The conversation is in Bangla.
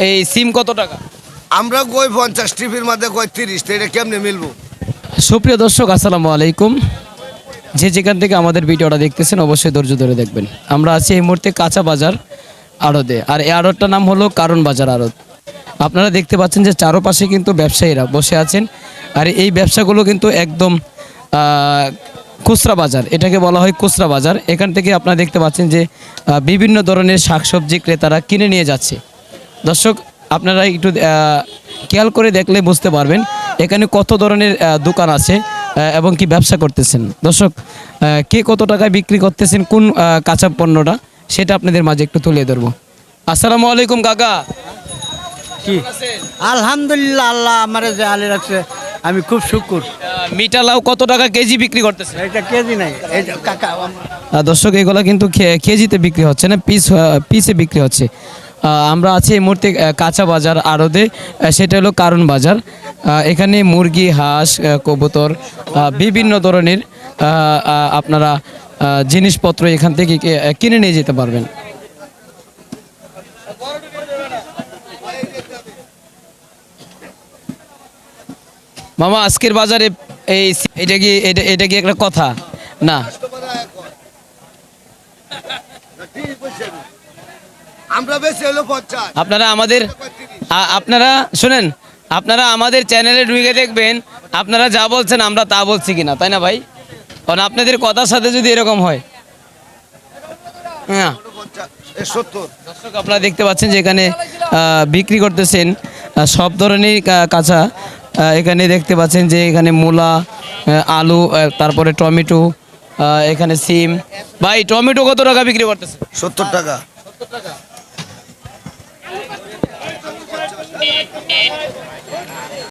এই সিম কত টাকা? আমরা কই 50 টিভির মধ্যে কই 30, তো এটা কেমনে মিলবো? সুপ্রিয় দর্শক আসসালামু আলাইকুম। যে যেখান থেকে আমাদের ভিডিওটা দেখতেছেন অবশ্যই ধৈর্য ধরে দেখবেন। আমরা আছি এই মুহূর্তে কাঁচা বাজার আড়তে, আর এই আড়তটার নাম হলো কারণ বাজার আড়ত। আপনারা দেখতে পাচ্ছেন যে চারপাশে কিন্তু ব্যবসায়ীরা বসে আছেন, আর এই ব্যবসাগুলো কিন্তু একদম খুচরা বাজার, এটাকে বলা হয় খুচরা বাজার। এখান থেকে আপনারা দেখতে পাচ্ছেন যে বিভিন্ন ধরনের শাকসবজি ক্রেতারা কিনে নিয়ে যাচ্ছে। দর্শক আপনারা একটু খেয়াল করে দেখলে বুঝতে পারবেন এখানে কত ধরনের দোকান আছে এবং কি ব্যবসা করতেছেন। দর্শক কে কত টাকায় বিক্রি করতেছেন কোন কাঁচা পণ্যটা সেটা আপনাদের মাঝে একটু তুলে ধরবো। আসসালামু আলাইকুম কাকা। কি আলহামদুলিল্লাহ, আল্লাহ আমারে যে আলে রাখছে আমি খুব শুকুর। মিঠা লাউ কত টাকা কেজি বিক্রি করতেছেন? এটা কেজি নাই, এটা কাকা দর্শক এগুলো কিন্তু কেজিতে বিক্রি হচ্ছে না, পিসে বিক্রি হচ্ছে। আমরা আছি এই মুহূর্তে কাঁচা বাজার আড়তে, সেটা হলো কারণ বাজার। এখানে মুরগি, হাঁস, কবুতর, বিভিন্ন ধরনের আপনারা জিনিসপত্র এখান থেকে কিনে নিয়ে যেতে পারবেন। মামা আজকের বাজারে এটা কি একটা কথা না? আমরা বেশি হলো 50। আপনারা শুনেন, আপনারা আমাদের চ্যানেলে ঢুকে দেখবেন আপনারা যা বলছেন আমরা তা বলছি কিনা, তাই না ভাই? কারণ আপনাদের কথার সাথে যদি এরকম হয়, হ্যাঁ। 70। দর্শক আপনারা দেখতে পাচ্ছেন যে এখানে বিক্রি করতেছেন সব ধরনের কাঁচা। এখানে দেখতে পাচ্ছেন যে এখানে মূলা, আলু, তারপরে টমেটো, এখানে সিম। ভাই টমেটো কত টাকা বিক্রি করতেছে? 70 টাকা।